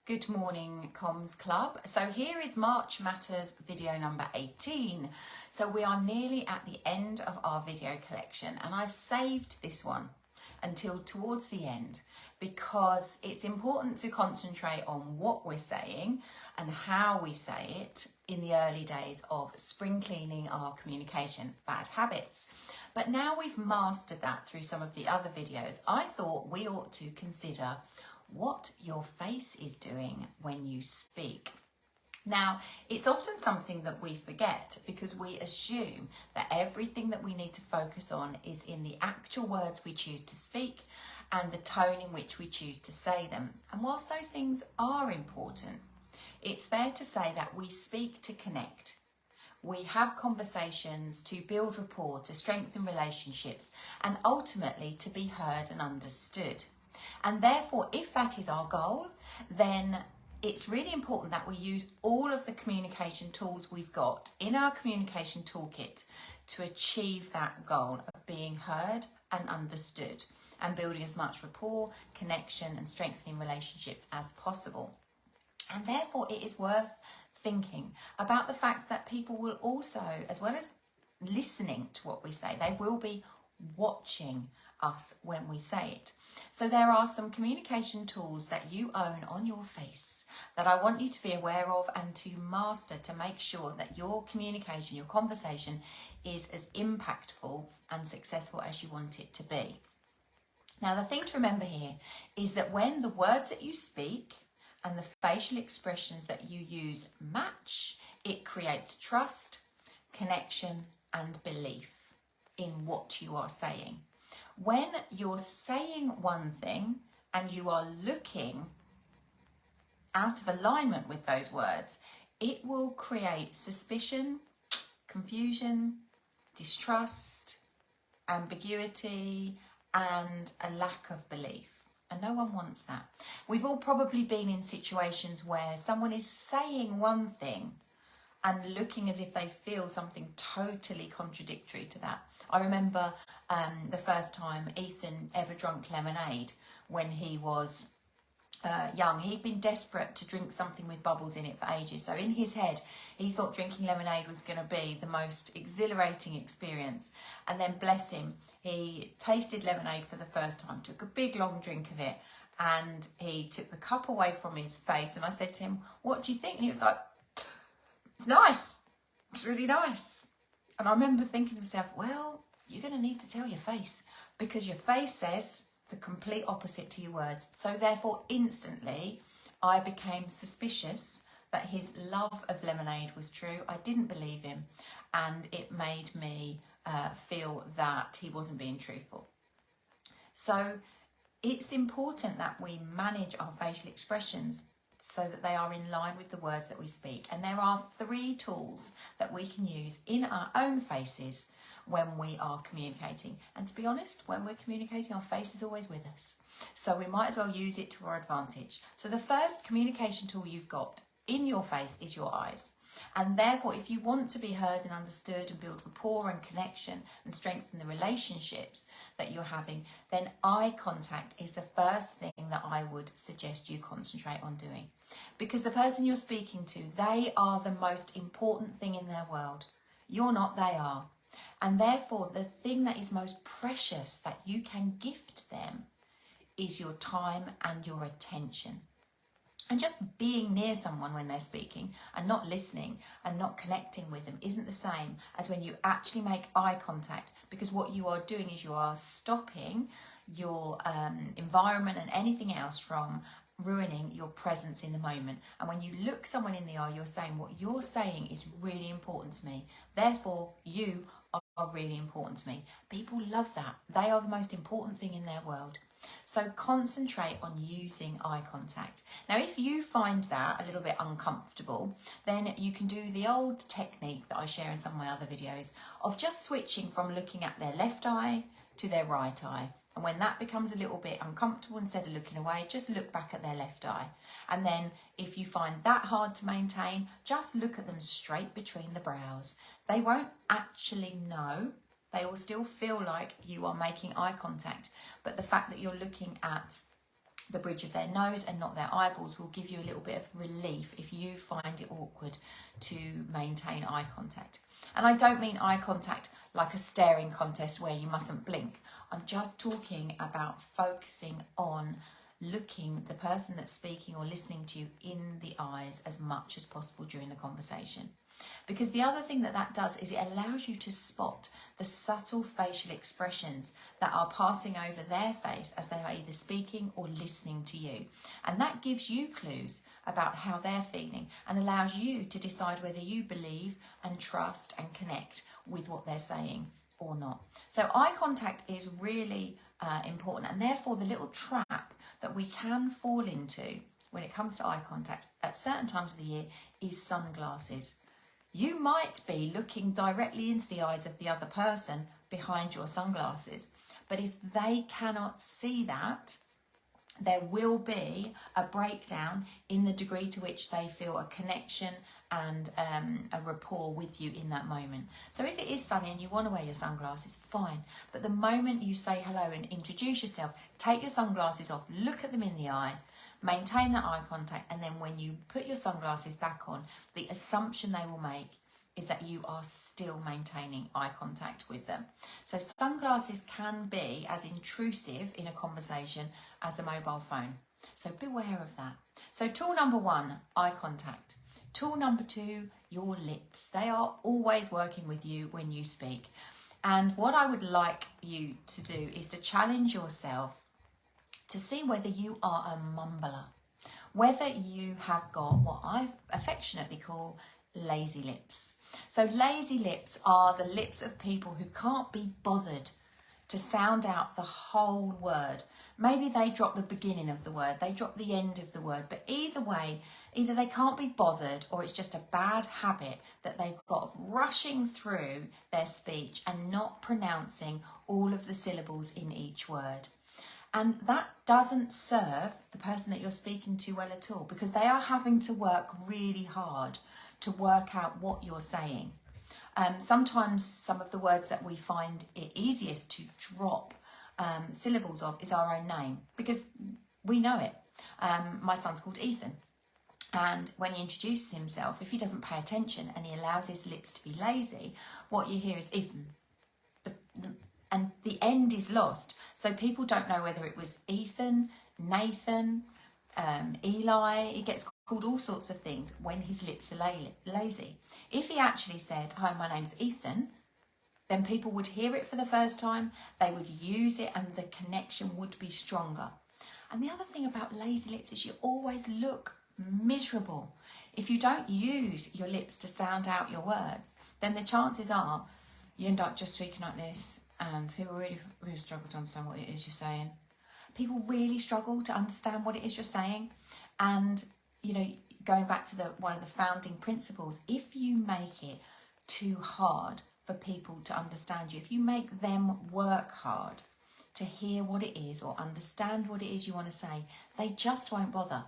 Good morning, Comms Club. So here is March Matters video number 18. So we are nearly at the end of our video collection, and I've saved this one until towards the end because it's important to concentrate on what we're saying and how we say it in the early days of spring cleaning our communication bad habits. But now we've mastered that through some of the other videos, I thought we ought to consider what your face is doing when you speak. Now, it's often something that we forget because we assume that everything that we need to focus on is in the actual words we choose to speak and the tone in which we choose to say them. And whilst those things are important, it's fair to say that we speak to connect. We have conversations to build rapport, to strengthen relationships, and ultimately to be heard and understood. And therefore, if that is our goal, then it's really important that we use all of the communication tools we've got in our communication toolkit to achieve that goal of being heard and understood and building as much rapport, connection and strengthening relationships as possible. And therefore, it is worth thinking about the fact that people will also, as well as listening to what we say, they will be watching us when we say it. So there are some communication tools that you own on your face that I want you to be aware of and to master to make sure that your communication, your conversation is as impactful and successful as you want it to be. Now, the thing to remember here is that when the words that you speak and the facial expressions that you use match, it creates trust, connection and belief in what you are saying. When you're saying one thing and you are looking out of alignment with those words, it will create suspicion, confusion, distrust, ambiguity, and a lack of belief. And no one wants that. We've all probably been in situations where someone is saying one thing and looking as if they feel something totally contradictory to that. I remember the first time Ethan ever drank lemonade when he was young. He'd been desperate to drink something with bubbles in it for ages. So in his head, he thought drinking lemonade was going to be the most exhilarating experience. And then, bless him, he tasted lemonade for the first time, took a big long drink of it, and he took the cup away from his face. And I said to him, "What do you think?" And he was like, "It's nice. It's really nice." And I remember thinking to myself, well, you're going to need to tell your face because your face says the complete opposite to your words. So therefore, instantly, I became suspicious that his love of lemonade was true. I didn't believe him, and it made me feel that he wasn't being truthful. So it's important that we manage our facial expressions so that they are in line with the words that we speak. And there are 3 tools that we can use in our own faces when we are communicating. And to be honest, when we're communicating, our face is always with us. So we might as well use it to our advantage. So the first communication tool you've got in your face is your eyes. And therefore, if you want to be heard and understood and build rapport and connection and strengthen the relationships that you're having, then eye contact is the first thing that I would suggest you concentrate on doing. Because the person you're speaking to, they are the most important thing in their world. You're not, they are. And therefore, the thing that is most precious that you can gift them is your time and your attention. And just being near someone when they're speaking and not listening and not connecting with them isn't the same as when you actually make eye contact, because what you are doing is you are stopping your environment and anything else from ruining your presence in the moment. And when you look someone in the eye, you're saying, what you're saying is really important to me. Therefore, you are really important to me. People love that. They are the most important thing in their world. So concentrate on using eye contact. Now, if you find that a little bit uncomfortable, then you can do the old technique that I share in some of my other videos of just switching from looking at their left eye to their right eye. And when that becomes a little bit uncomfortable, instead of looking away, just look back at their left eye. And then if you find that hard to maintain, just look at them straight between the brows. They won't actually know. They will still feel like you are making eye contact. But the fact that you're looking at the bridge of their nose and not their eyeballs will give you a little bit of relief if you find it awkward to maintain eye contact. And I don't mean eye contact like a staring contest where you mustn't blink. I'm just talking about focusing on looking the person that's speaking or listening to you in the eyes as much as possible during the conversation. Because the other thing that does is it allows you to spot the subtle facial expressions that are passing over their face as they are either speaking or listening to you. And that gives you clues about how they're feeling and allows you to decide whether you believe and trust and connect with what they're saying or not. So eye contact is really important, and therefore the little trap that we can fall into when it comes to eye contact at certain times of the year is sunglasses. You might be looking directly into the eyes of the other person behind your sunglasses, but if they cannot see that, there will be a breakdown in the degree to which they feel a connection and a rapport with you in that moment. So if it is sunny and you want to wear your sunglasses, fine. But the moment you say hello and introduce yourself, take your sunglasses off, look at them in the eye, maintain that eye contact, and then when you put your sunglasses back on, the assumption they will make is that you are still maintaining eye contact with them. So sunglasses can be as intrusive in a conversation as a mobile phone. So beware of that. So tool number 1, eye contact. Tool number 2, your lips. They are always working with you when you speak. And what I would like you to do is to challenge yourself to see whether you are a mumbler, whether you have got what I affectionately call lazy lips. So lazy lips are the lips of people who can't be bothered to sound out the whole word. Maybe they drop the beginning of the word, they drop the end of the word, but either way, either they can't be bothered or it's just a bad habit that they've got of rushing through their speech and not pronouncing all of the syllables in each word. And that doesn't serve the person that you're speaking to well at all, because they are having to work really hard to work out what you're saying. Sometimes some of the words that we find it easiest to drop syllables of is our own name, because we know it. My son's called Ethan, and when he introduces himself, if he doesn't pay attention and he allows his lips to be lazy, what you hear is Ethan, and the end is lost. So people don't know whether it was Ethan, Nathan, Eli. It gets called all sorts of things when his lips are lazy. If he actually said, "Hi, my name's Ethan," then people would hear it for the first time, they would use it, and the connection would be stronger. And the other thing about lazy lips is you always look miserable. If you don't use your lips to sound out your words, then the chances are you end up just speaking like this, and people really struggle to understand what it is you're saying. People really struggle to understand what it is you're saying. And, you know, going back to one of the founding principles, if you make it too hard for people to understand you, if you make them work hard to hear what it is or understand what it is you want to say, they just won't bother.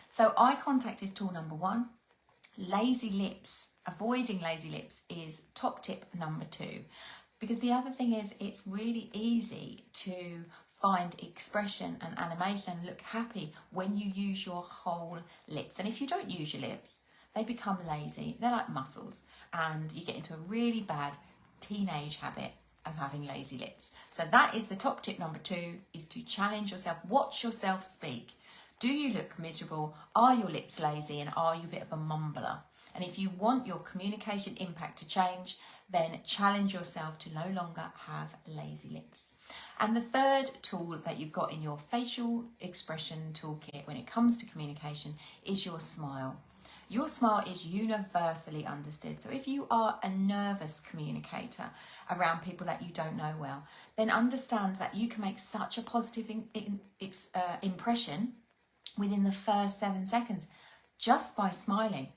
So eye contact is tool number 1. Lazy lips, avoiding lazy lips, is top tip number 2. Because the other thing is, it's really easy to find expression and animation and look happy when you use your whole lips. And if you don't use your lips, they become lazy. They're like muscles, and you get into a really bad teenage habit of having lazy lips. So that is the top tip number 2, is to challenge yourself. Watch yourself speak. Do you look miserable? Are your lips lazy? And are you a bit of a mumbler? And if you want your communication impact to change, then challenge yourself to no longer have lazy lips. And the third tool that you've got in your facial expression toolkit when it comes to communication is your smile. Your smile is universally understood. So if you are a nervous communicator around people that you don't know well, then understand that you can make such a positive impression within the first 7 seconds just by smiling.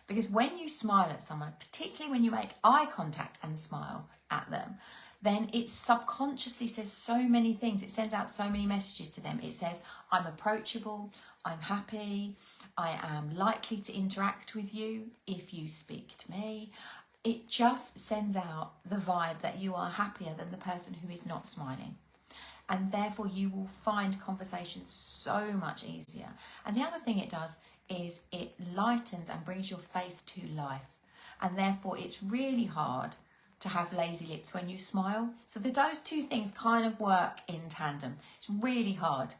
Because when you smile at someone, particularly when you make eye contact and smile at them, then it subconsciously says so many things. It sends out so many messages to them. It says, I'm approachable, I'm happy, I am likely to interact with you if you speak to me. It just sends out the vibe that you are happier than the person who is not smiling. and therefore you will find conversations so much easier. And the other thing it does is it lightens and brings your face to life, and therefore it's really hard to have lazy lips when you smile. So those two things kind of work in tandem. It's really hard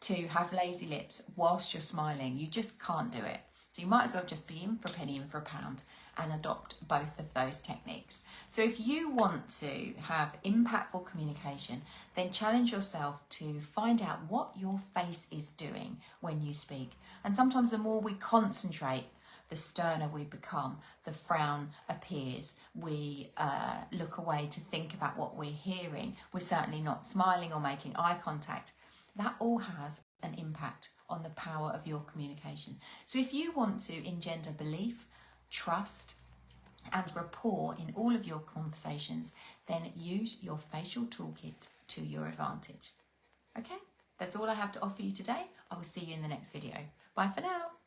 to have lazy lips whilst you're smiling. You just can't do it. So you might as well just be in for a penny, in for a pound, and adopt both of those techniques. So if you want to have impactful communication, then challenge yourself to find out what your face is doing when you speak. And sometimes the more we concentrate, the sterner we become, the frown appears, we look away to think about what we're hearing, we're certainly not smiling or making eye contact. That all has an impact on the power of your communication. So if you want to engender belief, trust and rapport in all of your conversations, then use your facial toolkit to your advantage. Okay, that's all I have to offer you today. I will see you in the next video. Bye for now.